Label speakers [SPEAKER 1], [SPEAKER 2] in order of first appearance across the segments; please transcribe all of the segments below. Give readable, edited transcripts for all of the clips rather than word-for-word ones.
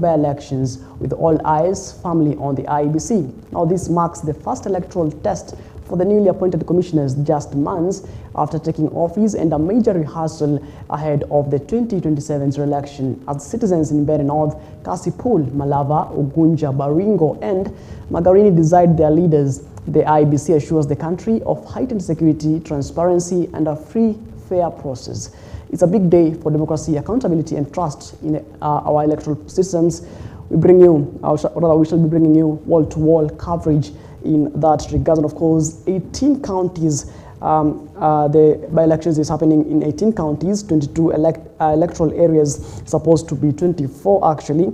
[SPEAKER 1] by-elections with all eyes firmly on the IEBC. Now, this marks the first electoral test for the newly appointed commissioners just months after taking office and a major rehearsal ahead of the 2027 election as citizens in Mbeere North, Kasipul, Malava, Ugunja, Baringo and Magarini decide their leaders. The IEBC assures the country of heightened security, transparency and a free, fair process. It's a big day for democracy, accountability and trust in our electoral systems. We shall be bringing you wall-to-wall coverage in that regard. And of course, 18 counties, the by-elections is happening in 18 counties, 22 electoral areas, supposed to be 24 actually,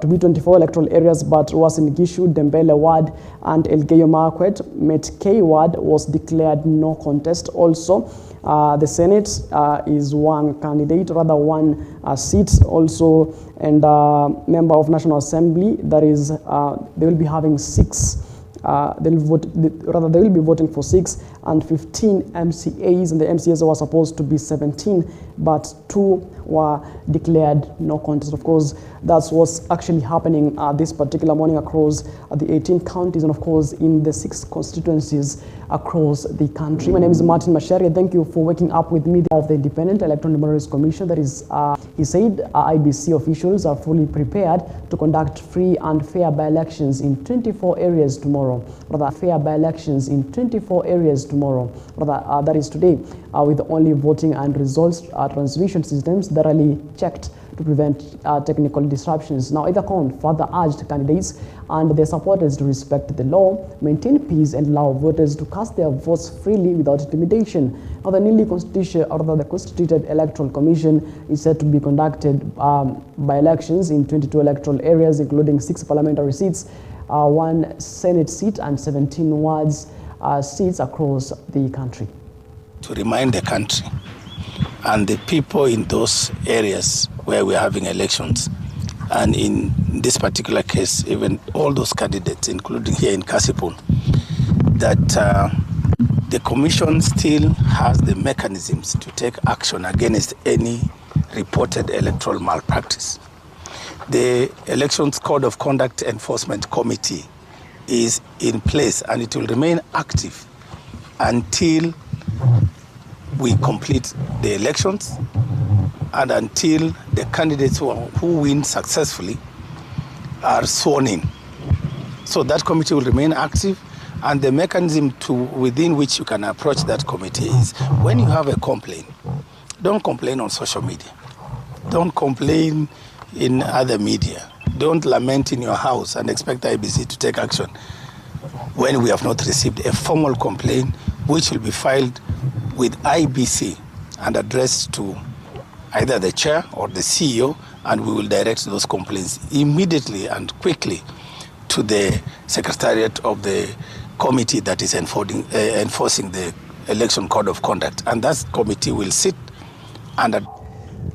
[SPEAKER 1] to be 24 electoral areas, but Uasin Gishu, Dembele Ward and Elgeyo Marakwet, Met-K Ward was declared no contest also. The Senate is one candidate, rather one seat also, and member of National Assembly, that is, they will be having 6. They will be voting for 6 and 15 MCAs, and the MCAs were supposed to be 17, but 2 were declared no contest. Of course, that's what's actually happening this particular morning across the 18 counties and of course in the 6 constituencies across the country. My name is Martin Masharia. Thank you for waking up with me. Of the Independent Electoral and Democracy Commission, that is, he said IEBC officials are fully prepared to conduct free and fair by-elections in 24 areas tomorrow. Rather, fair by-elections in 24 areas tomorrow. Rather, that is today, with only voting and results transmission systems thoroughly checked to prevent technical disruptions. Now, EDACON further urged candidates and their supporters to respect the law, maintain peace, and allow voters to cast their votes freely without intimidation. Now, the newly constituted Electoral Commission is set to be conducted by elections in 22 electoral areas, including 6 parliamentary seats, 1 Senate seat, and 17 wards seats across the country.
[SPEAKER 2] To remind the country and the people in those areas where we're having elections, and in this particular case, even all those candidates, including here in Kasipul, that the Commission still has the mechanisms to take action against any reported electoral malpractice. The Elections Code of Conduct Enforcement Committee is in place and it will remain active until we complete the elections and until the candidates who win successfully are sworn in. So that committee will remain active, and the mechanism within which you can approach that committee is when you have a complaint, don't complain on social media. Don't complain in other media. Don't lament in your house and expect IEBC to take action when we have not received a formal complaint which will be filed with IEBC and addressed to either the chair or the CEO, and we will direct those complaints immediately and quickly to the secretariat of the committee that is enforcing the Election Code of Conduct. And that committee will sit under.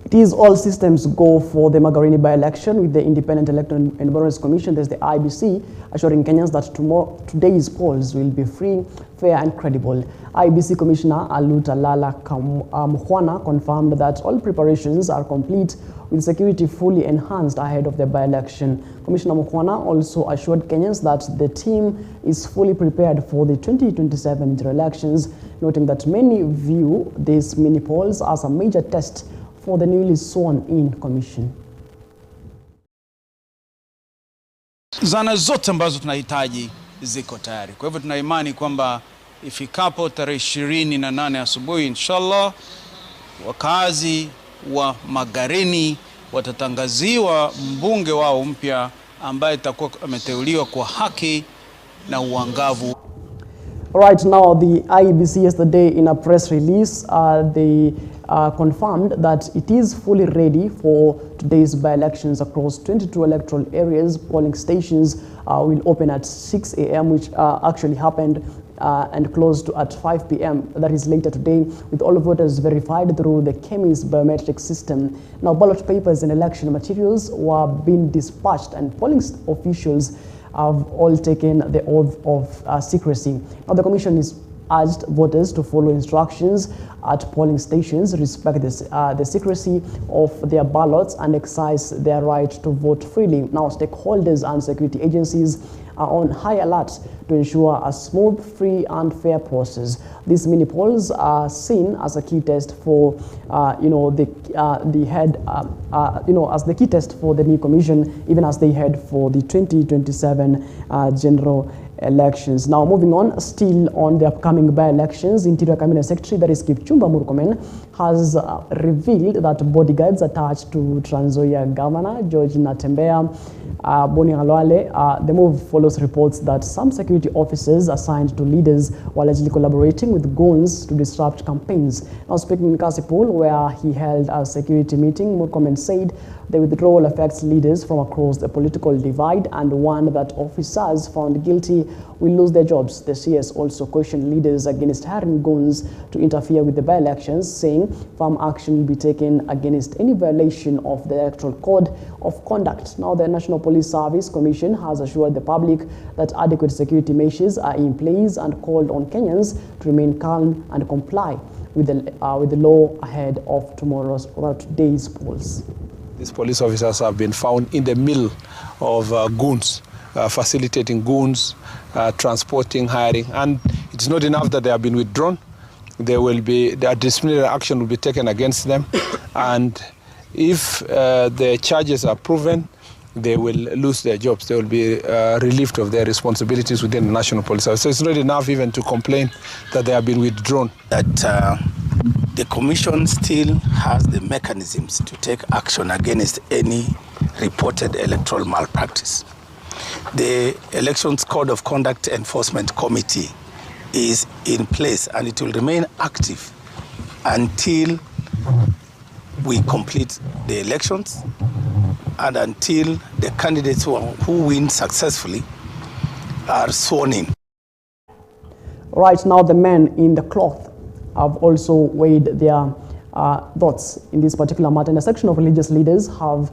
[SPEAKER 1] It is all systems go for the Magarini by-election with the Independent Electoral and Democracy Commission. There's the IEBC assuring Kenyans that today's polls will be free, fair and credible. IEBC Commissioner Alutalala Mukhwana confirmed that all preparations are complete with security fully enhanced ahead of the by-election. Commissioner Mukhwana also assured Kenyans that the team is fully prepared for the 2027 elections, noting that many view these mini polls as a major test for the newly sworn-in commission.
[SPEAKER 3] Zana zote ambazo tunahitaji ziko tayari. Kwa hivyo tuna imani kwamba ifikapo tarehe 28 asubuhi inshallah, wakazi wa Magarini watatangaziwa mbunge wao mpya ambaye atakuwa ameteuliwa kwa haki na uangavu.
[SPEAKER 1] Right now, the IEBC yesterday in a press release, they confirmed that it is fully ready for today's by-elections across 22 electoral areas. Polling stations will open at 6 a.m., which actually happened and closed at 5 p.m. That is later today, with all voters verified through the KEMIS biometric system. Now, ballot papers and election materials were being dispatched, and polling officials have all taken the oath of secrecy. Now, the commission is urged voters to follow instructions at polling stations, respect the secrecy of their ballots, and exercise their right to vote freely. Now, stakeholders and security agencies are on high alert to ensure a smooth, free, and fair process. These mini polls are seen as a key test for, as the key test for the new commission, even as they head for the 2027 general elections. Now, moving on, still on the upcoming by-elections, Interior Cabinet Secretary, that is Kipchumba Murkomen, has revealed that bodyguards attached to Trans Nzoia Governor George Natembeya Boni Halwale. The move follows reports that some security officers assigned to leaders were allegedly collaborating with goons to disrupt campaigns. Now, speaking in Kasipul, where he held a security meeting, Murkomen said the withdrawal affects leaders from across the political divide and warned that officers found guilty will lose their jobs. The CS also cautioned leaders against hiring goons to interfere with the by-elections, saying firm action will be taken against any violation of the Electoral Code of Conduct. Now, the National Police Service Commission has assured the public that adequate security measures are in place and called on Kenyans to remain calm and comply with the law ahead of today's polls.
[SPEAKER 4] These police officers have been found in the middle of goons, facilitating goons, transporting, hiring, and it's not enough that they have been withdrawn. The disciplinary action will be taken against them, and if the charges are proven, they will lose their jobs. They will be relieved of their responsibilities within the National Police Service. So it's not enough even to complain that they have been withdrawn.
[SPEAKER 2] That the Commission still has the mechanisms to take action against any reported electoral malpractice. The Elections Code of Conduct Enforcement Committee is in place, and it will remain active until we complete the elections and until the candidates who win successfully are sworn in.
[SPEAKER 1] Right now, the men in the cloth have also weighed their thoughts in this particular matter. And a section of religious leaders have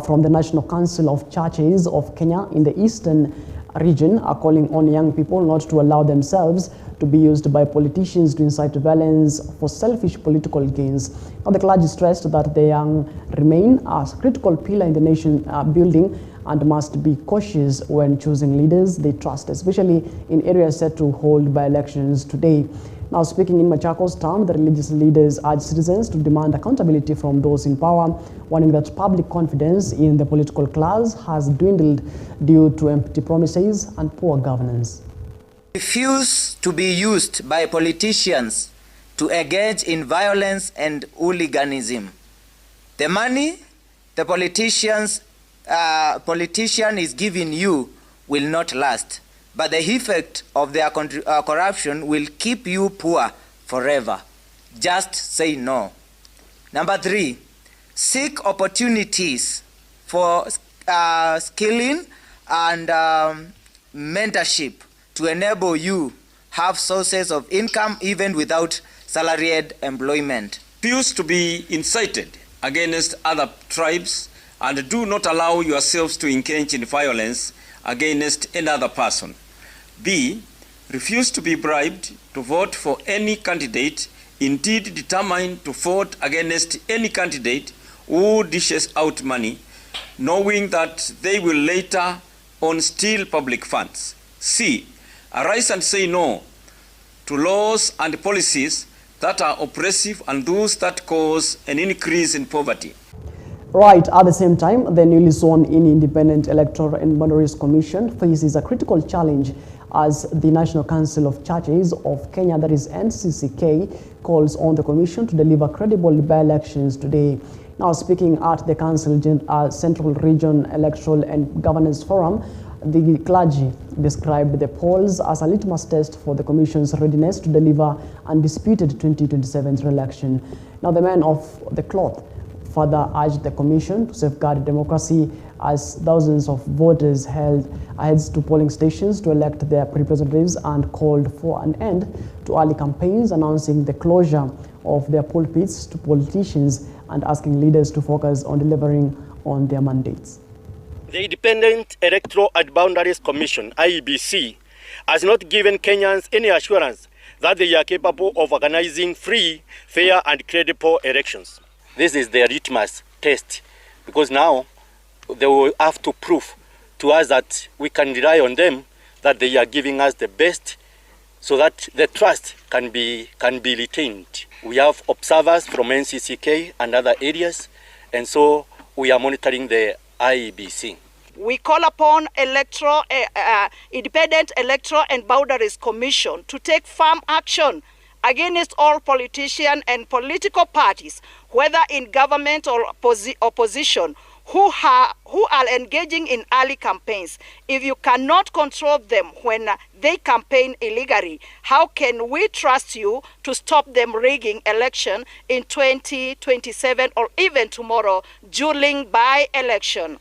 [SPEAKER 1] from the National Council of Churches of Kenya in the eastern region are calling on young people not to allow themselves to be used by politicians to incite violence for selfish political gains. Now, the clergy stressed that the young remain a critical pillar in the nation building and must be cautious when choosing leaders they trust, especially in areas set to hold by-elections today. Now, speaking in Machakos town, the religious leaders urged citizens to demand accountability from those in power, warning that public confidence in the political class has dwindled due to empty promises and poor governance.
[SPEAKER 5] Refuse to be used by politicians to engage in violence and hooliganism. The money the politician is giving you will not last, but the effect of their corruption will keep you poor forever. Just say no. Number 3, seek opportunities for skilling and mentorship to enable you have sources of income even without salaried employment.
[SPEAKER 6] Refuse to be incited against other tribes and do not allow yourselves to engage in violence against another person. B, refuse to be bribed to vote for any candidate, indeed determined to vote against any candidate who dishes out money, knowing that they will later on steal public funds. C, arise and say no to laws and policies that are oppressive and those that cause an increase in poverty.
[SPEAKER 1] Right, at the same time, the newly sworn-in Independent Electoral and Boundaries Commission faces a critical challenge as the National Council of Churches of Kenya, that is NCCK, calls on the Commission to deliver credible by-elections today. Now, speaking at the Council Central Region Electoral and Governance Forum, the clergy described the polls as a litmus test for the Commission's readiness to deliver undisputed 2027 election. Now, the men of the cloth further urged the Commission to safeguard democracy as thousands of voters heads to polling stations to elect their representatives and called for an end to early campaigns, announcing the closure of their pulpits to politicians and asking leaders to focus on delivering on their mandates.
[SPEAKER 7] The Independent Electoral and Boundaries Commission, IEBC, has not given Kenyans any assurance that they are capable of organizing free, fair, and credible elections. This is their litmus test, because now they will have to prove to us that we can rely on them, that they are giving us the best, so that the trust can be retained. We have observers from NCCK and other areas, and so we are monitoring the IEBC.
[SPEAKER 8] We call upon Independent Electoral and Boundaries Commission to take firm action against all politicians and political parties, whether in government or opposition, who are engaging in early campaigns. If you cannot control them when they campaign illegally, how can we trust you to stop them rigging election in 2027 or even tomorrow during by-election?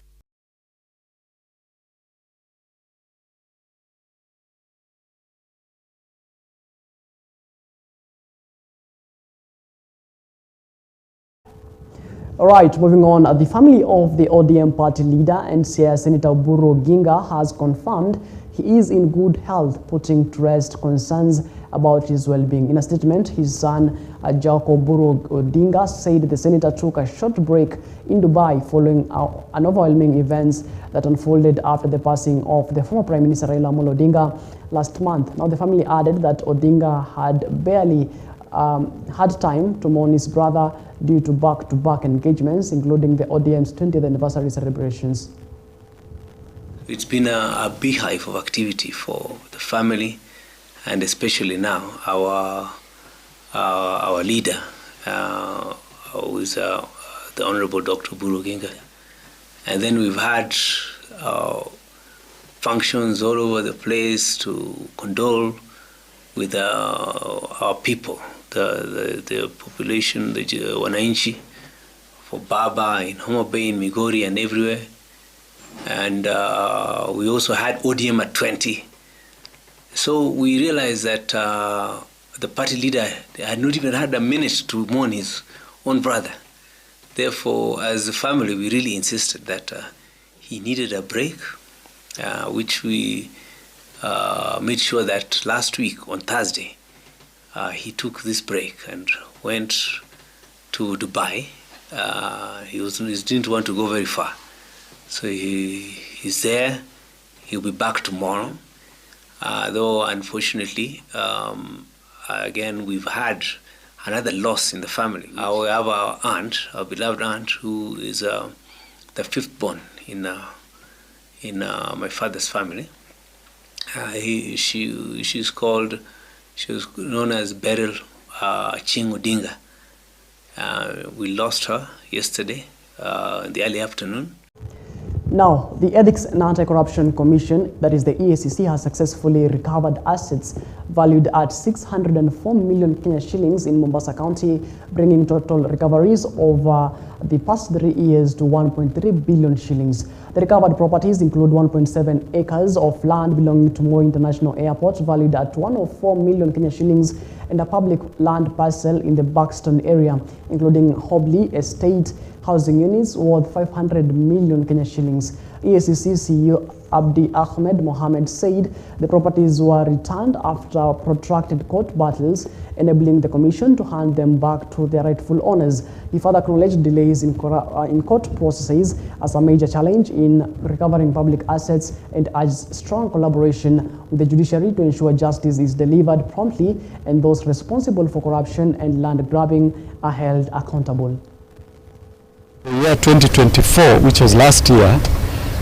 [SPEAKER 1] All right, moving on. The family of the ODM party leader and Senator Oburu Oginga has confirmed he is in good health, putting to rest concerns about his well-being. In a statement, his son, Jacob Oburu Oginga, said the senator took a short break in Dubai following an overwhelming events that unfolded after the passing of the former Prime Minister Raila Amolo Odinga last month. Now, the family added that Odinga had barely had time to mourn his brother due to back-to-back engagements, including the ODM's 20th anniversary celebrations.
[SPEAKER 9] It's been a beehive of activity for the family, and especially now our leader, who is the Honorable Dr. Oburu Oginga. And then we've had functions all over the place to condole with our people, the population, the wananchi, for Baba in Homa Bay, in Migori, and everywhere. And we also had ODM at 20. So we realized that the party leader had not even had a minute to mourn his own brother. Therefore, as a family, we really insisted that he needed a break, which we made sure that last week on Thursday, he took this break and went to Dubai. He didn't want to go very far. So he's there. He'll be back tomorrow. Though, unfortunately, again, we've had another loss in the family. We have our aunt, our beloved aunt, who is the fifth born in my father's family. She was known as Beryl Ching Odinga. We lost her yesterday in the early afternoon.
[SPEAKER 1] Now, the Ethics and Anti-Corruption Commission, that is the EACC, has successfully recovered assets valued at 604 million Kenya shillings in Mombasa County, bringing total recoveries over the past 3 years to 1.3 billion shillings. The recovered properties include 1.7 acres of land belonging to Moi International Airport, valued at 104 million Kenya shillings, and a public land parcel in the Buxton area, including Hobley Estate housing units worth 500 million Kenya shillings. EACC CEO Abdi Ahmed Mohamed said the properties were returned after protracted court battles, enabling the commission to hand them back to their rightful owners. He further acknowledged delays in court processes as a major challenge in recovering public assets and urged strong collaboration with the judiciary to ensure justice is delivered promptly and those responsible for corruption and land grabbing are held accountable.
[SPEAKER 10] The year 2024, which was last year,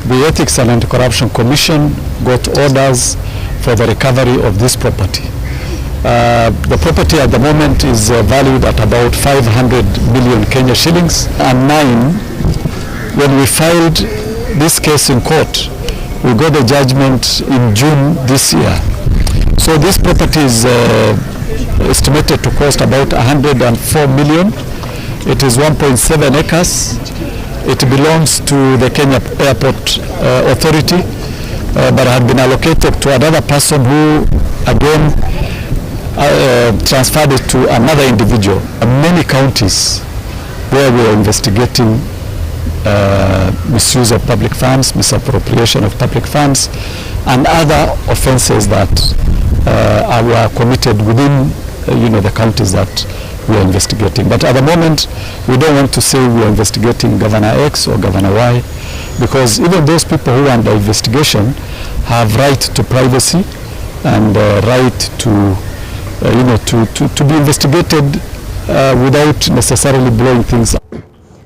[SPEAKER 10] the Ethics and Anti-Corruption Commission got orders for the recovery of this property. The property at the moment is valued at about 500 million Kenya shillings. And 9, when we filed this case in court, we got the judgment in June this year. So this property is estimated to cost about 104 million. It is 1.7 acres. It belongs to the Kenya Airport Authority, but had been allocated to another person who again transferred it to another individual. Many counties where we are investigating misuse of public funds, misappropriation of public funds, and other offences that were committed within the counties that we are investigating. But at the moment, we don't want to say we are investigating Governor X or Governor Y, because even those people who are under investigation have right to privacy and right to to be investigated without necessarily blowing things up.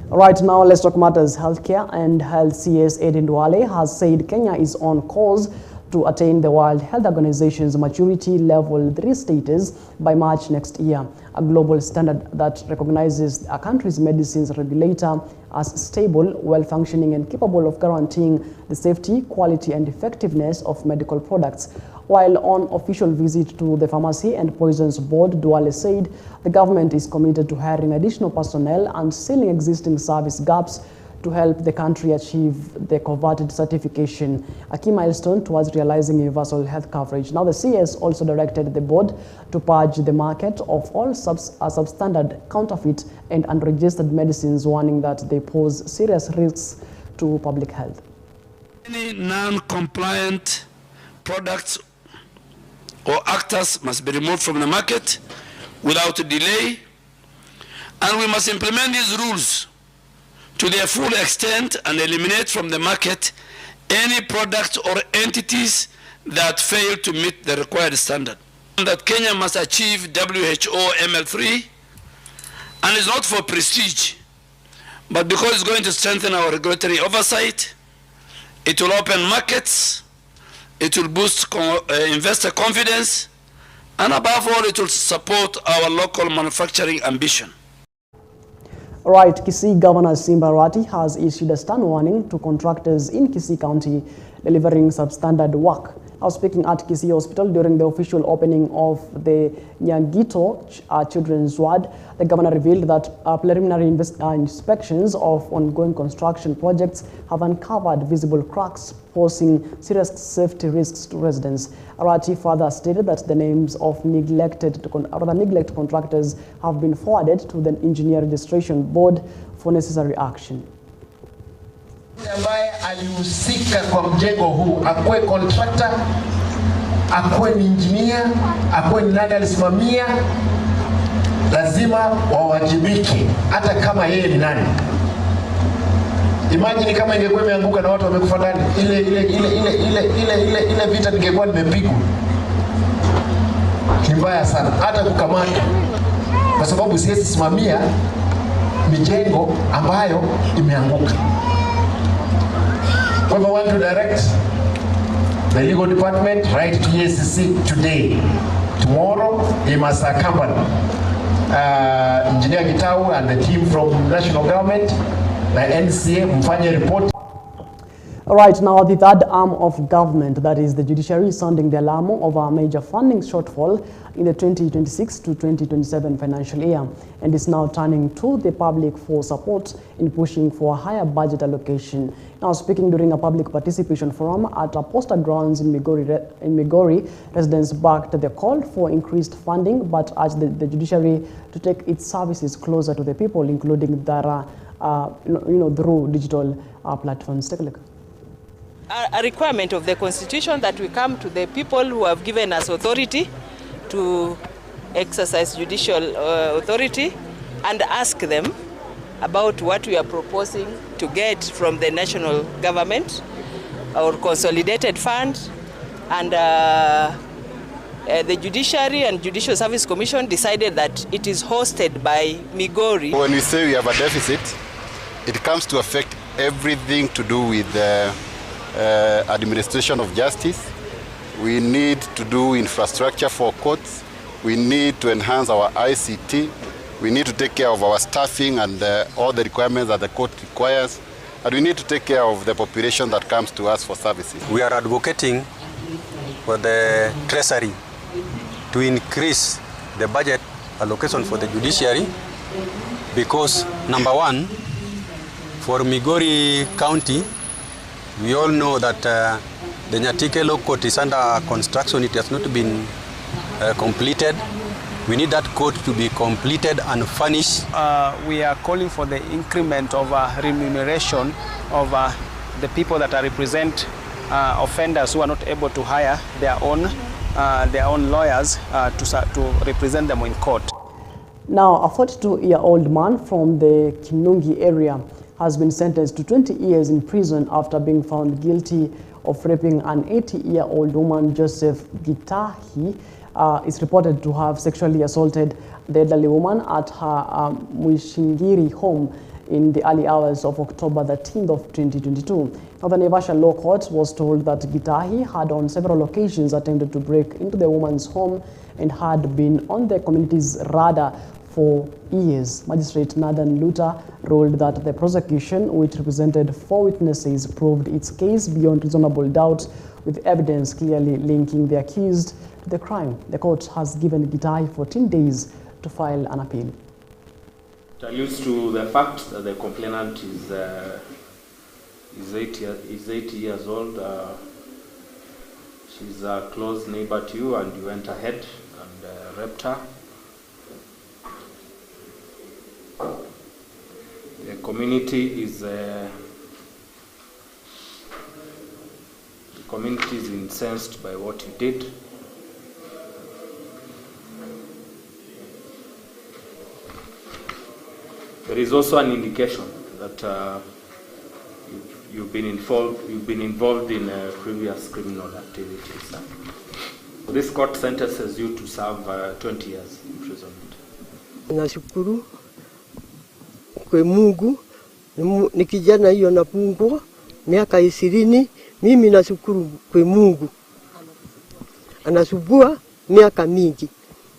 [SPEAKER 1] Right now, let's talk matters healthcare, and Health CS Edin Duale has said Kenya is on course to attain the World Health Organization's maturity level 3 status by March next year, a global standard that recognizes a country's medicines regulator as stable, well-functioning and capable of guaranteeing the safety, quality and effectiveness of medical products. While on official visit to the Pharmacy and Poisons Board, Duale said the government is committed to hiring additional personnel and sealing existing service gaps to help the country achieve the coveted certification, a key milestone towards realizing universal health coverage. Now, the CS also directed the board to purge the market of all substandard, counterfeit and unregistered medicines, warning that they pose serious risks to public health.
[SPEAKER 11] Any non-compliant products or actors must be removed from the market without delay, and we must implement these rules to their full extent and eliminate from the market any products or entities that fail to meet the required standard. That Kenya must achieve WHO ML3, and it's not for prestige, but because it's going to strengthen our regulatory oversight. It will open markets, it will boost investor confidence, and above all, it will support our local manufacturing ambition.
[SPEAKER 1] Right, Kisii Governor Simba Arati has issued a stern warning to contractors in Kisii County delivering substandard work. Now, speaking at Kisii Hospital during the official opening of the Nyangito Children's Ward, the governor revealed that preliminary inspections of ongoing construction projects have uncovered visible cracks, posing serious safety risks to residents. Arati further stated that the names of neglected contractors have been forwarded to the Engineer Registration Board for necessary action.
[SPEAKER 12] Ambaye alihusika kwa mjengo huu, akuwe contractor, akuwe ni engineer, akuwe ni nani alisimamia, lazima wawajibike hata kama yeye ni nani. Imagine kama ingekuwa imeanguka na watu wamekufa ndani, ile vita ningekuwa nimepigwa. Ni mbaya sana hata kukamata, kwa sababu siwezi simamia mijengo ambayo imeanguka. We want to direct the legal department right to EACC today. Tomorrow, they must accompany Engineer Gitau and the team from national government, the NCA, mfanye report.
[SPEAKER 1] Right now, the third arm of government, that is the judiciary, is sounding the alarm of a major funding shortfall in the 2026 to 2027 financial year, and is now turning to the public for support in pushing for a higher budget allocation. Now, speaking during a public participation forum at a poster grounds in Migori, residents backed the call for increased funding, but urged the judiciary to take its services closer to the people, including through digital platforms. Take a look.
[SPEAKER 13] A requirement of the Constitution that we come to the people who have given us authority to exercise judicial authority and ask them about what we are proposing to get from the national government, our consolidated fund, and the Judiciary and Judicial Service Commission decided that it is hosted by Migori.
[SPEAKER 14] When we say we have a deficit, it comes to affect everything to do with administration of justice. We need to do infrastructure for courts. We need to enhance our ICT. We need to take care of our staffing and all the requirements that the court requires. And we need to take care of the population that comes to us for services.
[SPEAKER 15] We are advocating for the Treasury to increase the budget allocation for the judiciary because, number one, for Migori County, we all know that the Nyatike Law Court is under construction. It has not been completed. We need that court to be completed and furnished.
[SPEAKER 16] We are calling for the increment of remuneration of the people that are represent offenders who are not able to hire their own lawyers to represent them in court.
[SPEAKER 1] Now, a 42-year-old man from the Kinungi area has been sentenced to 20 years in prison after being found guilty of raping an 80-year-old woman. Joseph Gitahi is reported to have sexually assaulted the elderly woman at her Mwishingiri home in the early hours of October 13th of 2022. Now, the Naivasha Law Court was told that Gitahi had on several occasions attempted to break into the woman's home and had been on the community's radar for years. Magistrate Nathan Luta ruled that the prosecution, which represented 4 witnesses, proved its case beyond reasonable doubt, with evidence clearly linking the accused to the crime. The court has given Gitahi 14 days to file an appeal.
[SPEAKER 17] It alludes to the fact that the complainant is 80 years old. She's a close neighbor to you, and you went ahead and raped her. The community is incensed by what you did. There is also an indication that you've been involved in previous criminal activities. This court sentences you to serve 20 years imprisonment.
[SPEAKER 18] Nashukuru kwa Mungu, ni kijana hiyo napungwa miaka 20. Mimi nashukuru kwa Mungu, anasubua miaka mingi.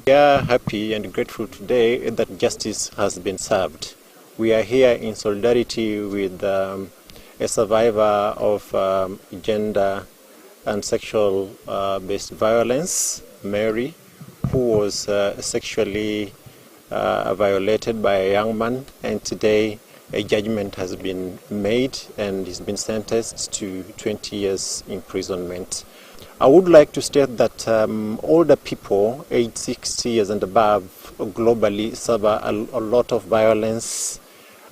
[SPEAKER 19] We are happy and grateful today that justice has been served. We are here in solidarity with a survivor of gender and sexual based violence, Mary, who was sexually violated by a young man, and today a judgment has been made and he's been sentenced to 20 years imprisonment. I would like to state that older people aged 60 years and above globally suffer a lot of violence,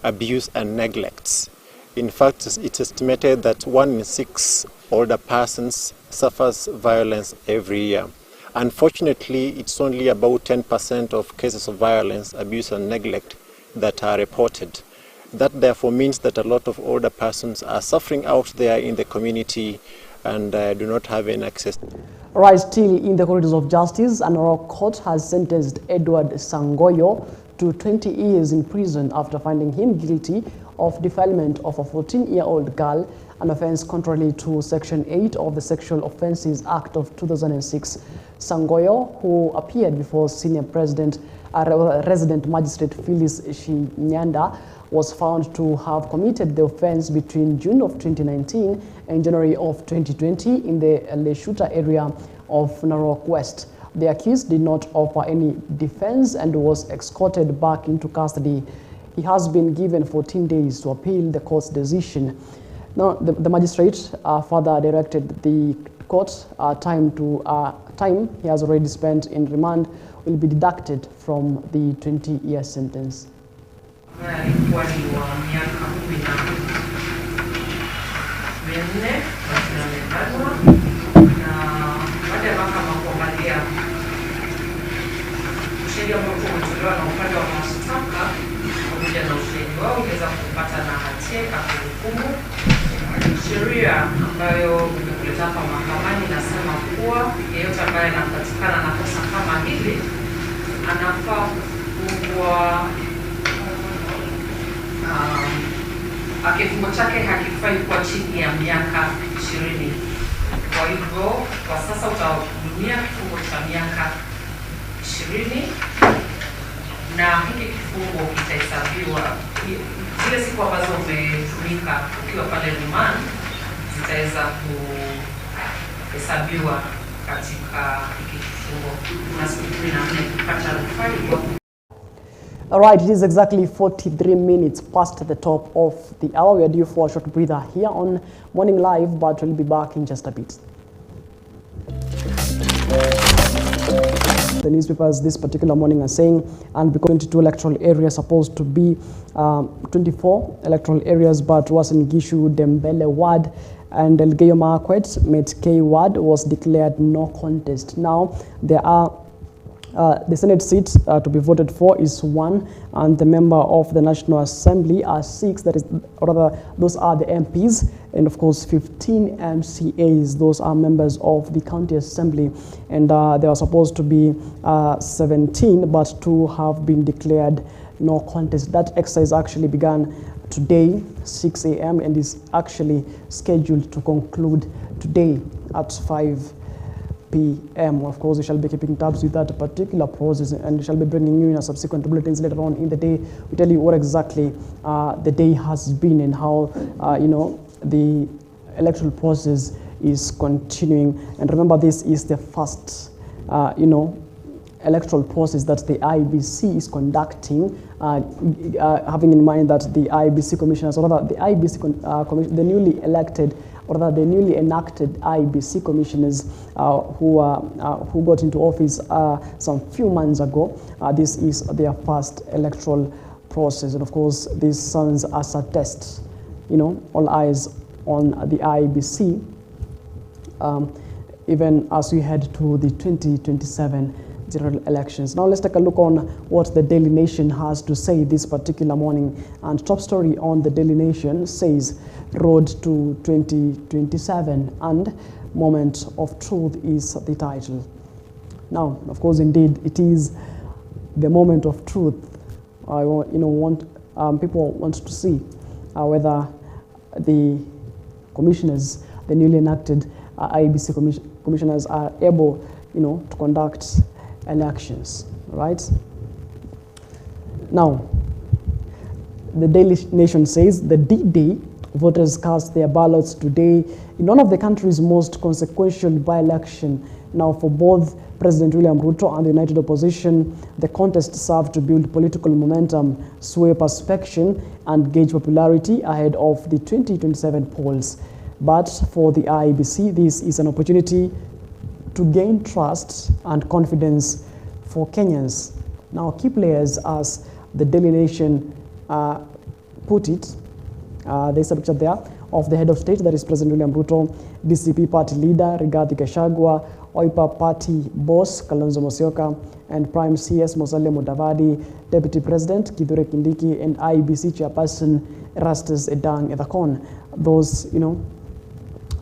[SPEAKER 19] abuse and neglect. In fact, it's estimated that 1 in 6 older persons suffers violence every year. Unfortunately, it's only about 10% of cases of violence, abuse and neglect that are reported. That therefore means that a lot of older persons are suffering out there in the community and do not have any access.
[SPEAKER 1] Right, still in the corridors of justice, an oral court has sentenced Edward Sangoyo to 20 years in prison after finding him guilty of defilement of a 14-year-old girl, an offense contrary to Section 8 of the Sexual Offences Act of 2006. Sangoyo, who appeared before Senior Resident Magistrate Phyllis Shinyanda, was found to have committed the offense between June of 2019 and January of 2020 in the Leshuta area of Narok West. The accused did not offer any defense and was escorted back into custody. He has been given 14 days to appeal the court's decision. Now, the magistrate further directed the court time he has already spent in remand will be deducted from the 20-year sentence.
[SPEAKER 20] Alikuwa ni wa miaka 14 na amekatwa, na baada ya mahakama kuangalia ushahidi ambao umetolewa na upande wa mashtaka pamoja na ushahidi wao uweza kupata na hatia kuhukumu. Sheria ambayo imekuleta hapa mahakamani inasema kuwa yeyote ambaye anapatikana na kosa kama hili anafaa kufungwa kifungo chake hakifai kuwa chini ya miaka 20. Kwa hivyo kwa sasa utahudumia kifungo cha miaka 20, na hiki kifungo kitahesabiwa zile siku ambazo umetumika ukiwa pale remand zitaweza kuhesabiwa katika hiki kifungo. Kuna siku 14 kupata rufaa.
[SPEAKER 1] All right, it is exactly 43 minutes past the top of the hour. We are due for a short breather here on Morning Live, but we'll be back in just a bit. the newspapers this particular morning are saying, and because 22 electoral areas supposed to be 24 electoral areas, but Uasin Gishu, Dembele Ward, and Elgeyo Marakwet, Met-K Ward was declared no contest. Now, there are the Senate seats to be voted for is 1, and the member of the National Assembly are 6. That is, rather, those are the MPs, and of course 15 MCAs. Those are members of the County Assembly, and there are supposed to be 17, but 2 have been declared no contest. That exercise actually began today, 6 a.m., and is actually scheduled to conclude today at 5 p.m. Of course, we shall be keeping tabs with that particular process, and we shall be bringing you in a subsequent bulletins later on in the day. We tell you what exactly the day has been and how the electoral process is continuing. And remember, this is the first electoral process that the IEBC is conducting, having in mind that the IEBC commissioners, or rather the IEBC the newly elected, or rather the newly enacted IEBC commissioners who got into office some few months ago, this is their first electoral process. And of course, this serves as a test, all eyes on the IEBC, even as we head to the 2027 general elections. Now let's take a look on what the Daily Nation has to say this particular morning. And top story on the Daily Nation says, Road to 2027 and Moment of Truth is the title. Now, of course, indeed, it is the moment of truth. People want to see whether the commissioners, the newly enacted IEBC commissioners, are able, to conduct elections, right? Now, the Daily Nation says the D-Day, voters cast their ballots today in one of the country's most consequential by-election. Now, for both President William Ruto and the United Opposition, the contest served to build political momentum, sway perception, and gauge popularity ahead of the 2027 polls. But for the IEBC, this is an opportunity to gain trust and confidence for Kenyans. Now, key players, as the Daily Nation put it, there's a picture there of the head of state, that is President William Ruto, DCP party leader Rigathi Gachagua, OIPA party boss Kalonzo Musyoka, and Prime CS Musalia Mudavadi, Deputy President Kithure Kindiki, and IEBC chairperson Erastus Edang Ethekon. Those,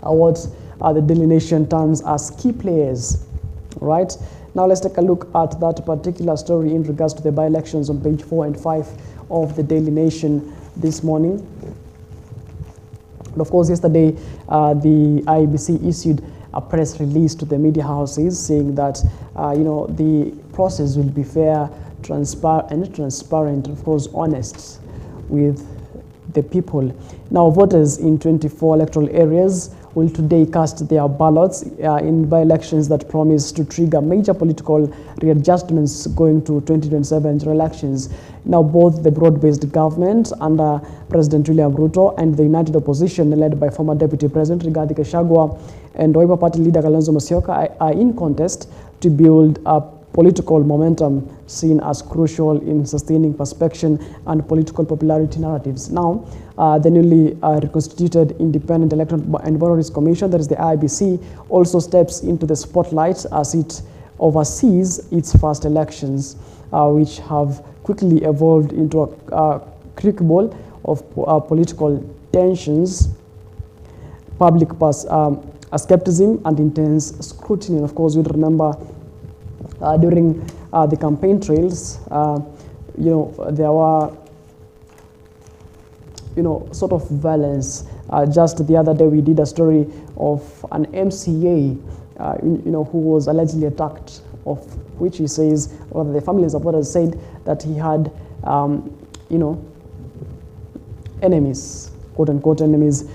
[SPEAKER 1] are what the Daily Nation terms as key players, right? Now let's take a look at that particular story in regards to the by-elections on page 4 and 5 of the Daily Nation this morning. And of course, yesterday, the IEBC issued a press release to the media houses saying that, the process will be fair, transparent, of course, honest with the people. Now, voters in 24 electoral areas will today cast their ballots in by-elections that promise to trigger major political readjustments going to 2027 general elections. Now, both the broad-based government under President William Ruto and the United Opposition, led by former Deputy President Rigathi Gachagua and OIPA party leader Kalonzo Musyoka, are in contest to build a political momentum seen as crucial in sustaining perception and political popularity narratives. Now, the newly reconstituted Independent Electoral and Boundaries Commission, that is the IEBC, also steps into the spotlight as it oversees its first elections, which have quickly evolved into a crucible of political tensions, public skepticism, and intense scrutiny. And of course, you'd remember during the campaign trails, there were, sort of violence. Just the other day, we did a story of an MCA, who was allegedly attacked, of which he says, or the family and supporters said that he had, enemies, quote unquote enemies,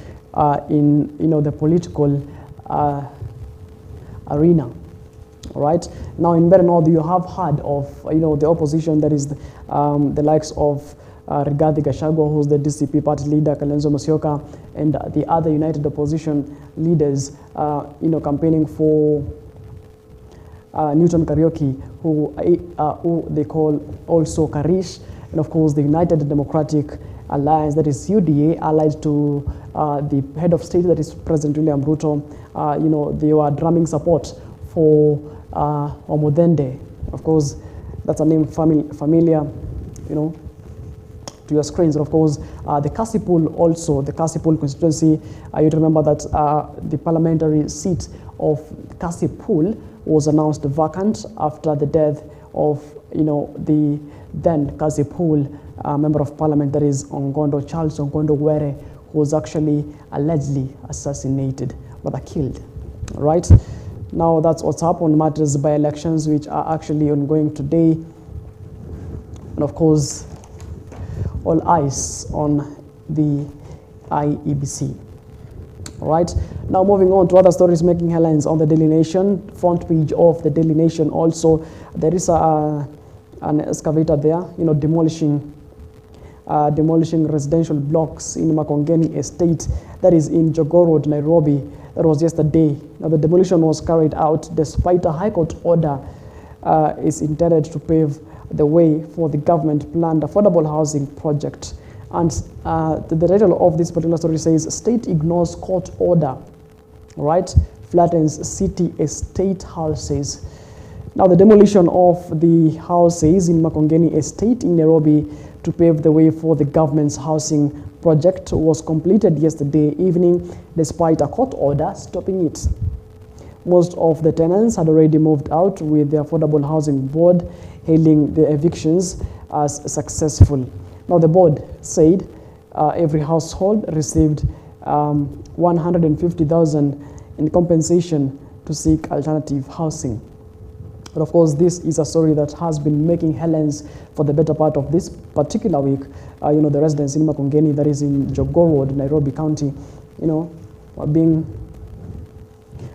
[SPEAKER 1] in, the political arena. All right. Now, in Berenod, you have heard of, the opposition, that is the likes of Rigathi Gachagua, who's the DCP party leader, Kalonzo Musyoka, and the other United Opposition leaders, campaigning for Newton Karaoke, who they call also Karish, and of course the United Democratic Alliance, that is UDA, allied to the head of state, that is President William Ruto. They were drumming support for Omodende. Of course, that's a name familiar, to your screens. And of course, the Kasipul also, the Kasipul constituency, you remember that the parliamentary seat of Kasipul was announced vacant after the death of, the then Kasipul member of parliament, that is Charles Ongondo Were, who was actually allegedly assassinated, rather killed. Right? Now that's what's up on matters by elections, which are actually ongoing today. And of course, all eyes on the IEBC. All right. Now moving on to other stories making headlines on the Daily Nation. Front page of the Daily Nation also, there is an excavator there, demolishing residential blocks in Makongeni Estate, that is in Jogoo Road, Nairobi. That was yesterday. Now the demolition was carried out despite a High Court order is intended to pave the way for the government-planned affordable housing project. And the title of this particular story says, State ignores court order, right? Flattens city estate houses. Now the demolition of the houses in Makongeni Estate in Nairobi to pave the way for the government's housing project was completed yesterday evening despite a court order stopping it. Most of the tenants had already moved out, with the Affordable Housing Board hailing the evictions as successful. Now the board said every household received 150,000 in compensation to seek alternative housing. But of course, this is a story that has been making headlines for the better part of this particular week. The residents in Makongeni, that is in Jogoo Road, Nairobi County, were being,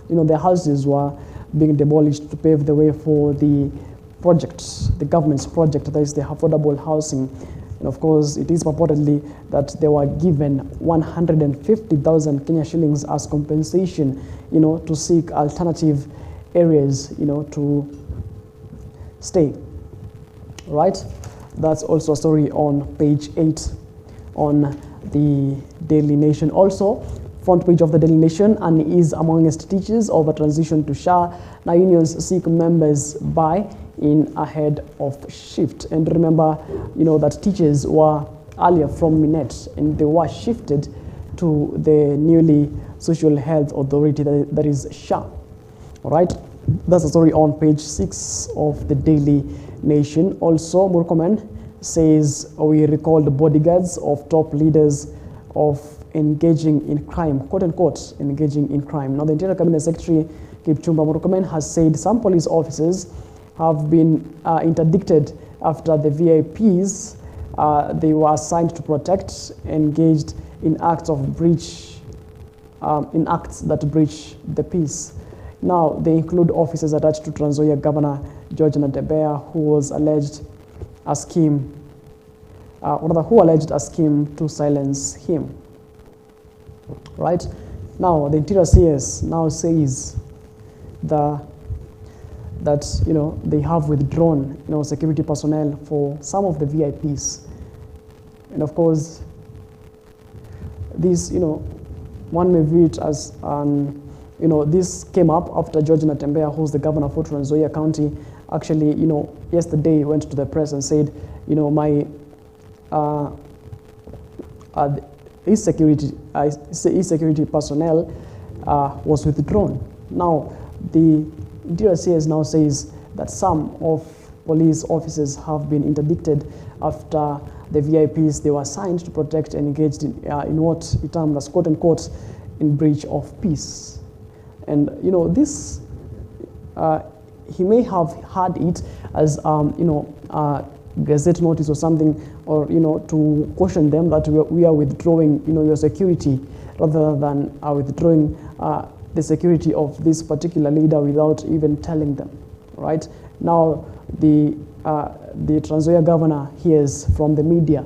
[SPEAKER 1] their houses were being demolished to pave the way for the project, the government's project, that is the affordable housing. And of course, it is purportedly that they were given 150,000 Kenya shillings as compensation, to seek alternative areas, to stay. Right? That's also a story on page 8 on the Daily Nation. Also, front page of the Daily Nation, unease amongst teachers over transition to SHA. Now unions seek members buy-in ahead of shift. And remember, that teachers were earlier from Minet, and they were shifted to the newly Social Health Authority, that is SHA. All right? That's a story on page 6 of the Daily Nation. Also, Murkomen says we recalled bodyguards of top leaders of engaging in crime, quote unquote, engaging in crime. Now, the Interior Cabinet Secretary Kipchumba Murkomen has said some police officers have been interdicted after the VIPs they were assigned to protect engaged in acts of breach, in acts that breach the peace. Now, they include officers attached to Trans Nzoia Governor George Natembeya, who was alleged a scheme, who alleged a scheme to silence him. Right? Now, the Interior CS now says that they have withdrawn security personnel for some of the VIPs. And of course, this, one may view it as this came up after George Natembeya, who's the governor for Trans Nzoia County, actually, yesterday went to the press and said, my his security personnel was withdrawn. Now, the Interior CS now says that some of police officers have been interdicted after the VIPs they were assigned to protect and engaged in what he termed as quote unquote in breach of peace. And this he may have had it as gazette notice or something, or to caution them that we are withdrawing your security, rather than withdrawing the security of this particular leader without even telling them. Right now, the Trans Nzoia governor hears from the media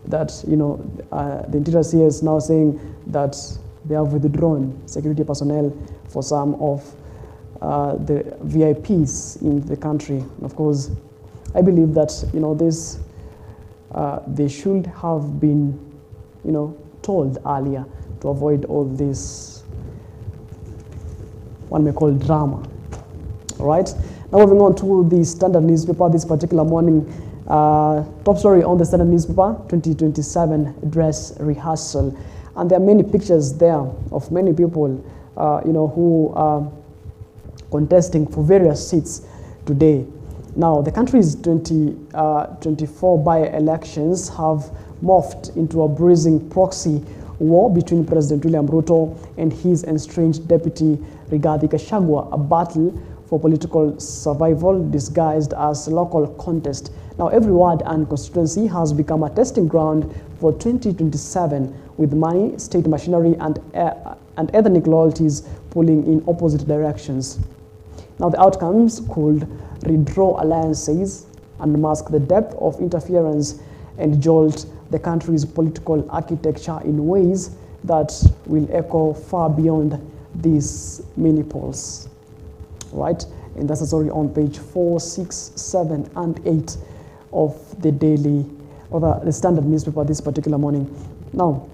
[SPEAKER 1] that the Interior CS now saying that they have withdrawn security personnel for some of the VIPs in the country. Of course, I believe that, this, they should have been, told earlier to avoid all this, one may call drama. All right. Now moving on to the Standard newspaper this particular morning. Top story on the Standard newspaper: 2027 dress rehearsal, and there are many pictures there of many people, who are contesting for various seats today. Now, the country's 2024 by-elections have morphed into a bruising proxy war between President William Ruto and his estranged deputy Rigathi Gachagua, a battle for political survival disguised as local contest. Now, every ward and constituency has become a testing ground for 2027, with money, state machinery, and ethnic loyalties pulling in opposite directions. Now, the outcomes could redraw alliances, unmask the depth of interference, and jolt the country's political architecture in ways that will echo far beyond these mini polls. Right? And that's a story on page 4, 6, 7, and 8 of the daily, or the Standard newspaper this particular morning. Now,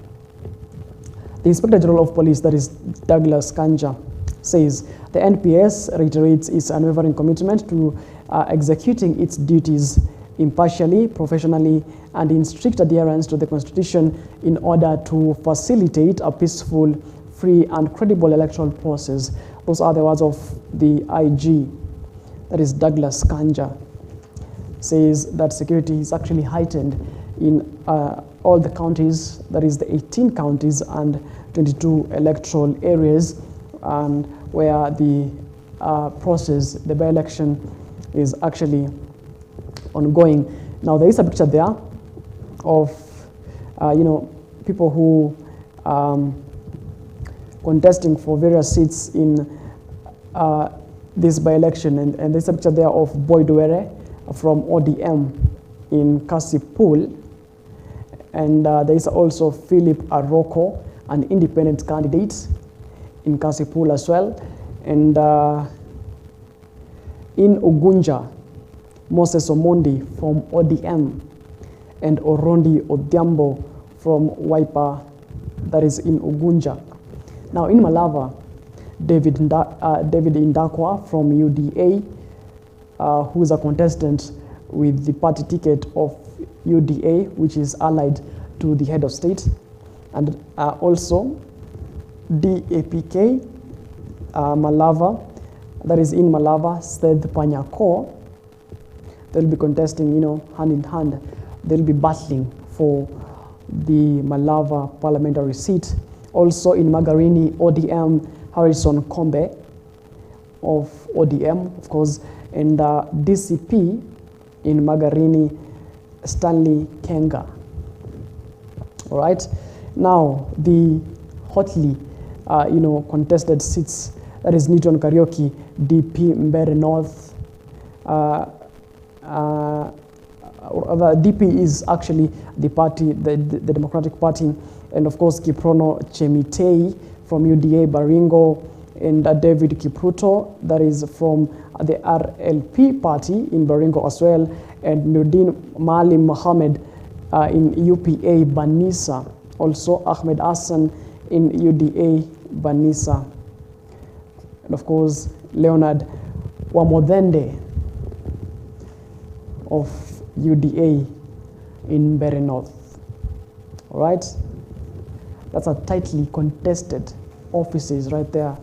[SPEAKER 1] the Inspector General of Police, that is Douglas Kanja, says the NPS reiterates its unwavering commitment to executing its duties impartially, professionally, and in strict adherence to the Constitution in order to facilitate a peaceful, free, and credible electoral process. Those are the words of the IG, that is Douglas Kanja, says that security is actually heightened in all the counties, that is the 18 counties and 22 electoral areas, and where the process, the by-election, is actually ongoing. Now, there is a picture there of, people who contesting for various seats in this by-election, and there's a picture there of Boyd Were from ODM in Kasipul, and there is also Philip Aroko, an independent candidate in Kasipul as well, and in Ugunja, Moses Omondi from ODM, and Orondi Odhiambo from Wiper, that is in Ugunja. Now in Malava, David Indakwa from UDA, who is a contestant with the party ticket of UDA, which is allied to the head of state, and also DAPK, Malava, that is in Malava, Seth Panyako. They'll be contesting, hand in hand. They'll be battling for the Malava parliamentary seat. Also in Magarini, ODM, Harrison Kombe of ODM, of course, and DCP in Magarini, Stanley Kenga. All right. Now, the hotly, contested seats, that is Newton Karaoke, DP Mbere North. DP is actually the party, the Democratic Party, and of course Kiprono Chemitei from UDA Baringo, and David Kipruto, that is from the RLP party in Baringo as well, and Nudin Maalim Mohammed in UPA Banisa, also Ahmed Hassan in UDA Banisa, and of course Leonard Wamodende of UDA in Mbeere North. All right, that's a tightly contested offices right there.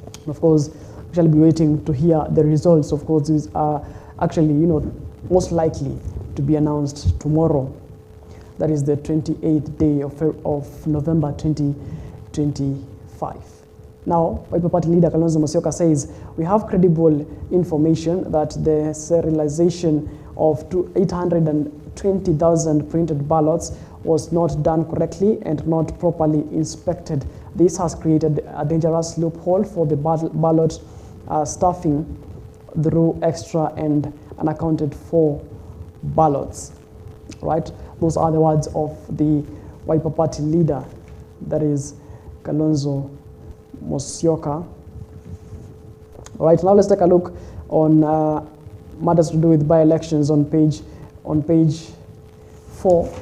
[SPEAKER 1] And of course, we shall be waiting to hear the results. Of course, these are actually, most likely to be announced tomorrow. That is the 28th day of November 2025. Now, Wiper Party leader Kalonzo Musyoka says, we have credible information that the serialization of 820,000 printed ballots was not done correctly and not properly inspected. This has created a dangerous loophole for the ballot stuffing through extra and unaccounted for ballots. Right? Those are the words of the Wiper Party leader, that is Kalonzo Musyoka. All right, now let's take a look on matters to do with by-elections on page 4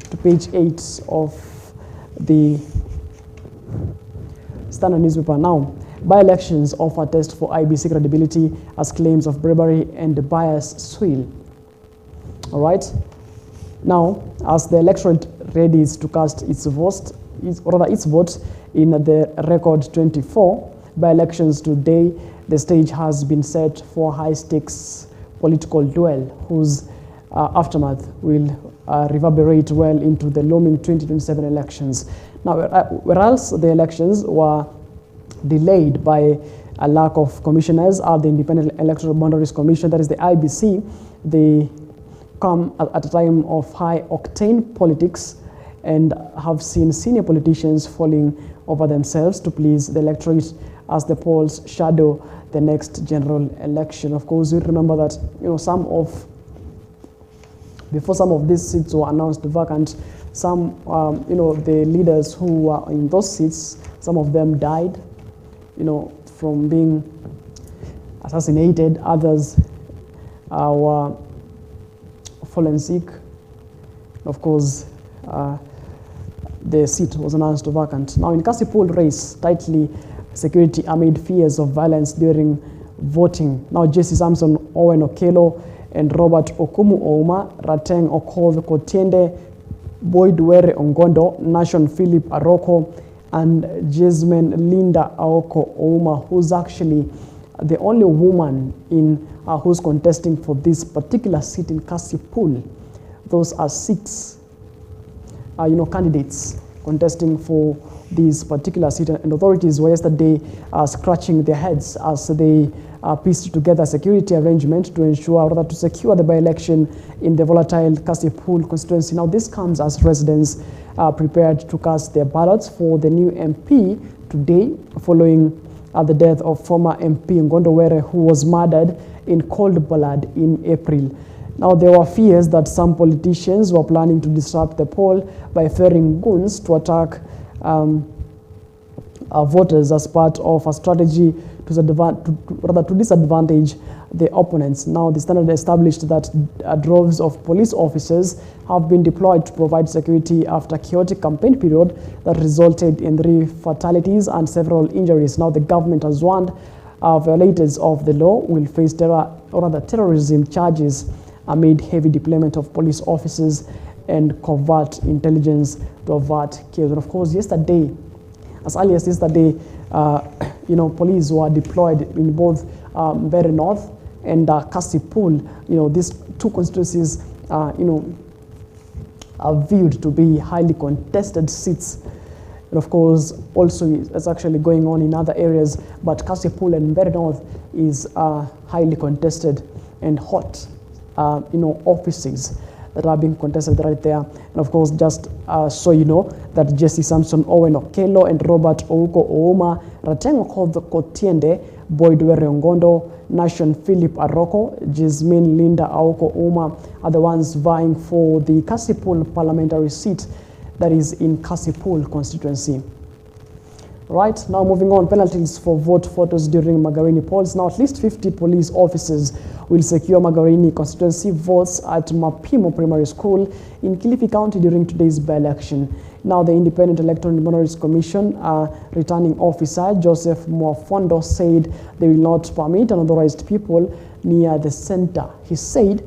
[SPEAKER 1] to page 8 of the Standard newspaper. Now, by-elections offer test for IBC credibility as claims of bribery and bias swell. All right. Now, as the electorate readies to cast its vote in the record 24 by-elections today, the stage has been set for high-stakes political duel whose aftermath will reverberate well into the looming 2027 elections. Now, whereas the elections were delayed by a lack of commissioners at the Independent Electoral Boundaries Commission, that is the IBC, they come at a time of high-octane politics and have seen senior politicians falling over themselves to please the electorate as the polls shadow the next general election. Of course, we remember that before some of these seats were announced vacant, some the leaders who were in those seats, some of them died, from being assassinated. Others were fallen sick. Of course, the seat was announced vacant. Now, in Kasipul race, tightly security amid fears of violence during voting. Now, Jesse Samson, Owen Okello, and Robert Okumu Ouma, Rateng Okoth Kotiende, Boyd Were Ongondo, Nation Philip Aroko, and Jasmine Linda Aoko Ouma, who's actually the only woman who's contesting for this particular seat in Kasipul. Those are 6 candidates contesting for this particular seat, and authorities were yesterday scratching their heads as they pieced together a security arrangement to ensure to secure the by-election in the volatile Kasipul constituency. Now, this comes as residents prepared to cast their ballots for the new MP today, following the death of former MP Ngondo Were, who was murdered in cold blood in April. Now, there were fears that some politicians were planning to disrupt the poll by ferrying goons to attack voters as part of a strategy to disadvantage the opponents. Now, the Standard established that droves of police officers have been deployed to provide security after a chaotic campaign period that resulted in 3 fatalities and several injuries. Now, the government has warned violators of the law will face terrorism charges amid heavy deployment of police officers and covert intelligence to avert chaos. And of course, yesterday, as early as yesterday, police were deployed in both Mbeere North and Kasipul. These 2 constituencies, are viewed to be highly contested seats. And of course, also it's actually going on in other areas, but Kasipul and Mbeere North is highly contested and hot, offices that are being contested right there. And of course, just so you know, that Jesse Samson, Owen Okello, and Robert Ouko Ouma, Rateng Okoth Kotiende, Boyd Were Ongondo, Nation Philip Aroko, Jasmine Linda Aoko Ouma are the ones vying for the Kasipul parliamentary seat that is in Kasipul constituency. Right, now moving on, penalties for vote photos during Magarini polls. Now, at least 50 police officers will secure Magarini constituency votes at Mapimo Primary School in Kilifi County during today's by-election. Now, the Independent Electoral Boundaries Commission returning officer Joseph Mwafondo said they will not permit unauthorized people near the center. He said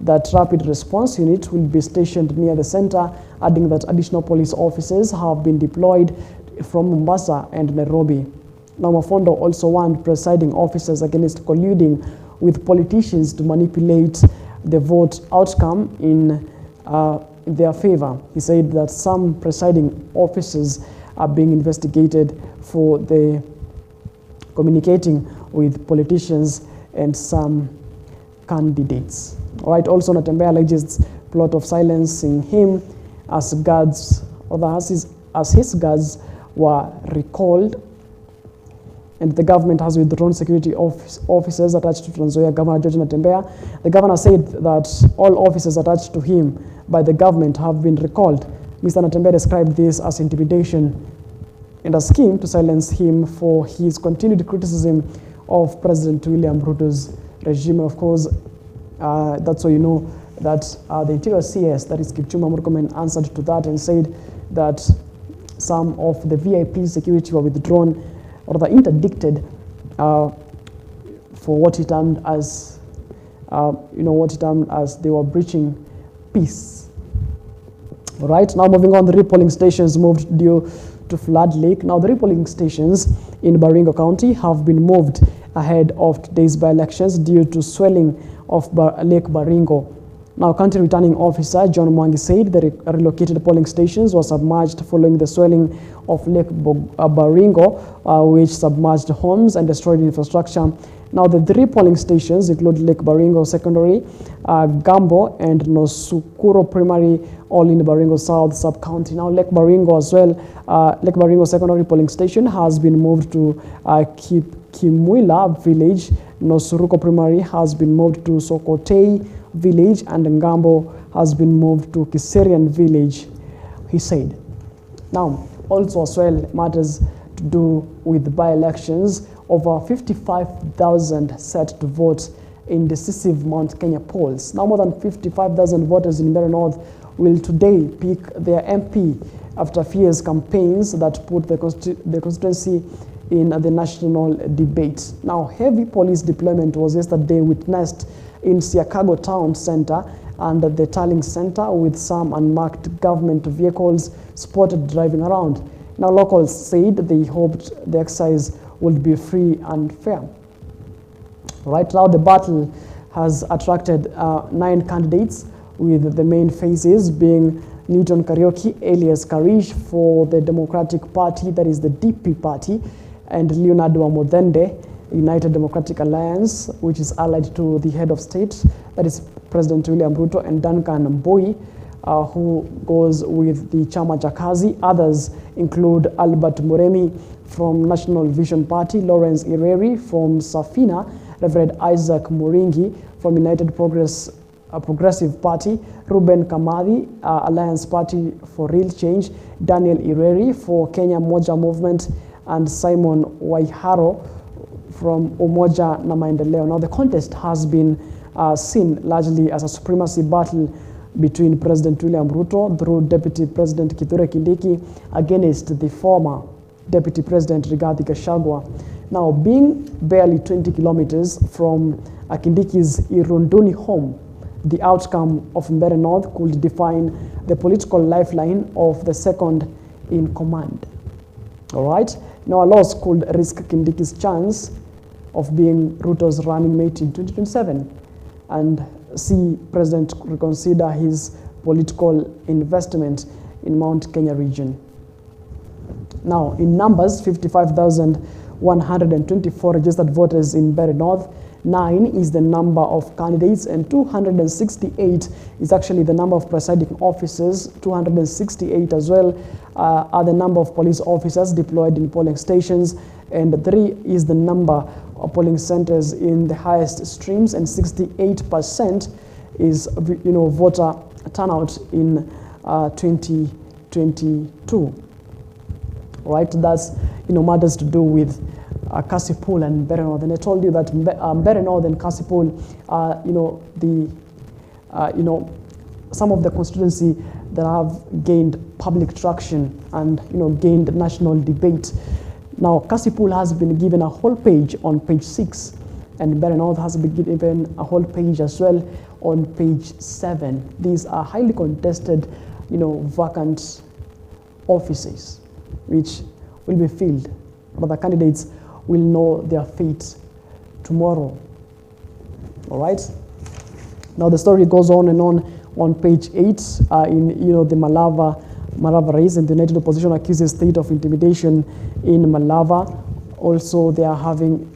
[SPEAKER 1] that rapid response unit will be stationed near the center, adding that additional police officers have been deployed from Mombasa and Nairobi. Now, Mwafondo also warned presiding officers against colluding with politicians to manipulate the vote outcome in their favor. He said that some presiding officers are being investigated for the communicating with politicians and some candidates. All right, also Natembeya alleges plot of silencing him as guards, or as his guards were recalled, and the government has withdrawn security officers attached to Trans Nzoia Governor George Natembeya. The governor said that all officers attached to him by the government have been recalled. Mr. Natembeya described this as intimidation and a scheme to silence him for his continued criticism of President William Ruto's regime. Of course, that's why you know that the Interior CS, that is Kipchumba Murkomen, answered to that and said that some of the VIP security were withdrawn or the interdicted for what he termed as, they were breaching peace. All right, now moving on, the repolling stations moved due to flood lake. Now the repolling stations in Baringo County have been moved ahead of today's by-elections due to swelling of Lake Baringo. Now, County Returning Officer John Mwangi said the relocated polling stations were submerged following the swelling of Lake Baringo, which submerged homes and destroyed infrastructure. Now, the 3 polling stations include Lake Baringo Secondary, Gambo, and Nosukuro Primary, all in Baringo South Sub-County. Now, Lake Baringo as well, Lake Baringo Secondary polling station has been moved to Kimwila Village. Nosuruko Primary has been moved to Sokotei Village, and Ngambo has been moved to Kiserian Village, he said. Now, also as well, matters to do with by-elections. Over 55,000 set to vote in decisive Mount Kenya polls. Now, more than 55,000 voters in Mbeere North will today pick their MP after fierce campaigns that put the constituency in the national debate. Now, heavy police deployment was yesterday witnessed in Siakago Town Center and the Tarling Center, with some unmarked government vehicles spotted driving around. Now, locals said they hoped the exercise would be free and fair. Right now, the battle has attracted 9 candidates, with the main faces being Newton Kariuki, alias Karish, for the Democratic Party, that is the DP Party, and Leonard Wamodende, United Democratic Alliance, which is allied to the head of state, that is President William Ruto, and Duncan Mbui, who goes with the Chama cha Kazi. Others include Albert Muremi from National Vision Party, Lawrence Ireri from Safina, Reverend Isaac Muringi from United Progressive Party, Ruben Kamadi, Alliance Party for Real Change, Daniel Ireri for Kenya Moja Movement, and Simon Waiharo from Umoja na Maendeleo. Now, the contest has been seen largely as a supremacy battle between President William Ruto through Deputy President Kithure Kindiki against the former Deputy President Rigathi Gachagua. Now, being barely 20 kilometers from Kindiki's Irunduni home, the outcome of Mbeere North could define the political lifeline of the second in command. All right? Now, a loss could risk Kindiki's chance of being Ruto's running mate in 2027 and see President reconsider his political investment in Mount Kenya region. Now, in numbers, 55,124 registered voters in Mbeere North. 9 is the number of candidates, and 268 is actually the number of presiding officers. 268 as well are the number of police officers deployed in polling stations, and 3 is the number of polling centers in the highest streams, and 68% is voter turnout in 2022. Right, that's matters to do with Kasipul and Mbeere North. And I told you that Mbeere North and Kasipul are some of the constituency that have gained public traction and gained national debate. Now, Kasipul has been given a whole page on page 6, and Mbeere North has been given a whole page as well on page 7. These are highly contested, vacant offices which will be filled, but the candidates will know their fate tomorrow. All right. Now the story goes on and on page 8. In the Malava race, and the United Opposition accuses state of intimidation in Malava. Also, they are having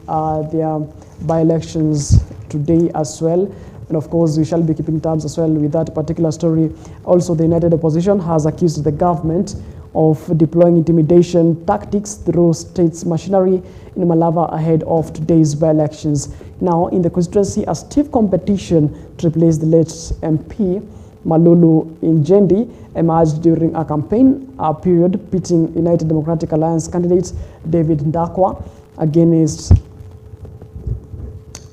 [SPEAKER 1] their by-elections today as well. And of course, we shall be keeping tabs as well with that particular story. Also, the United Opposition has accused the government of deploying intimidation tactics through state's machinery in Malava ahead of today's by-elections. Now, in the constituency, a stiff competition to replace the late MP, Malulu Injendi, emerged during a campaign period pitting United Democratic Alliance candidate David Ndakwa against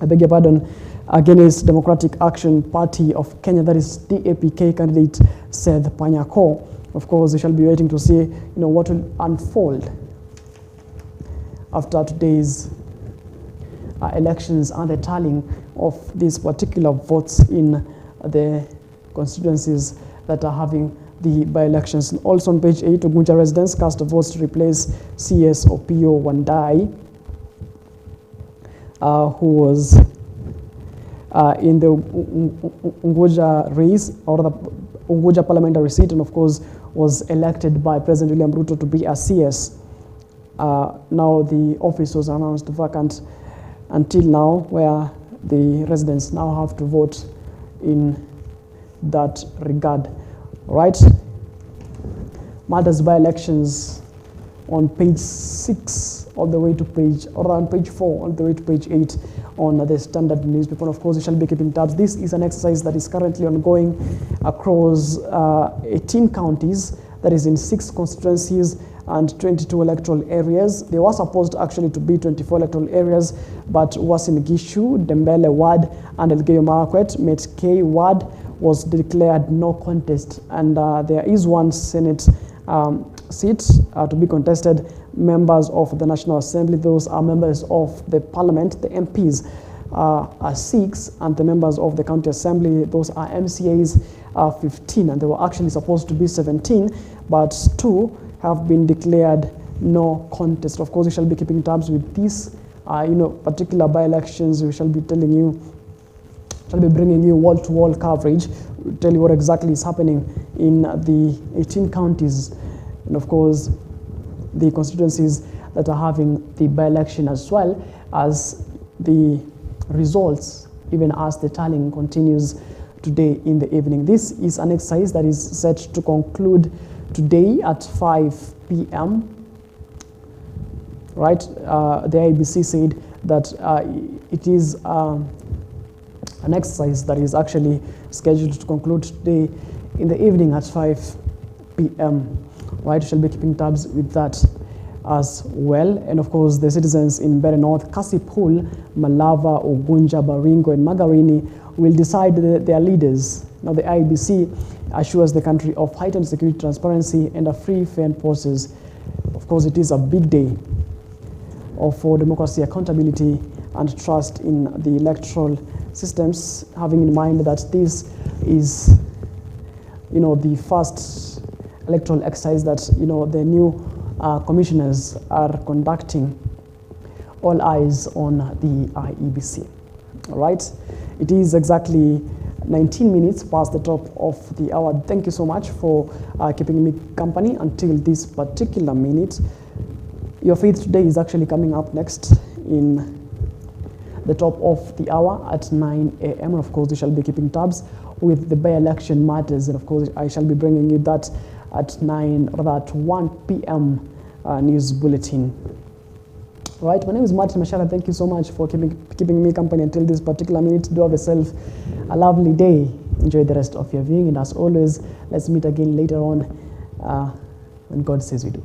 [SPEAKER 1] I beg your pardon, against Democratic Action Party of Kenya, that is DAPK candidate Seth Panyako. Of course, we shall be waiting to see, what will unfold after today's elections and the tallying of these particular votes in the constituencies that are having the by-elections. Also on page 8, Ugunja residents cast votes to replace CS Opio Wandai, who was in the Unguja race, or the Unguja parliamentary seat, and of course was elected by President William Ruto to be a CS. Now the office was announced vacant until now, where the residents now have to vote in that regard. Right? Matters by elections on page 6 all the way to page, or on page 4 all the way to page 8 on the Standard newspaper. Of course, we shall be keeping tabs. This is an exercise that is currently ongoing across 18 counties, that is in 6 constituencies and 22 electoral areas. They were supposed actually to be 24 electoral areas, but Uasin Gishu, Dembele Ward, and Elgeyo Marakwet, Met-K Ward was declared no contest, and there is one Senate seat to be contested. Members of the National Assembly, those are members of the Parliament, the MPs are 6, and the members of the County Assembly, those are MCAs, 15, and they were actually supposed to be 17, but 2 have been declared no contest. Of course, we shall be keeping tabs with these, particular by-elections. We shall be telling you, shall be bringing you wall-to-wall coverage, tell you what exactly is happening in the 18 counties, and of course, the constituencies that are having the by-election, as well as the results, even as the tallying continues today in the evening. This is an exercise that is set to conclude today at 5 p.m. Right? The IEBC said that it is an exercise that is actually scheduled to conclude today in the evening at 5 p.m. Right? We shall be keeping tabs with that as well. And of course, the citizens in Mbeere North, Kasipul, Malava, Ugunja, Baringo, and Magarini will decide their leaders. Now, the IEBC assures the country of heightened security, transparency, and a free, fair process. Of course, it is a big day for democracy, accountability, and trust in the electoral systems, having in mind that this is, the first electoral exercise that, the new commissioners are conducting. All eyes on the IEBC. All right? It is exactly 19 minutes past the top of the hour. Thank you so much for keeping me company until this particular minute. Your Faith Today is actually coming up next in the top of the hour at 9 a.m. And of course, we shall be keeping tabs with the by-election matters. And of course, I shall be bringing you that at 1 p.m. News bulletin. Right, my name is Martin Mashara. Thank you so much for keeping me company until this particular minute. Do have yourself a lovely day. Enjoy the rest of your viewing, and as always, let's meet again later on when God says we do.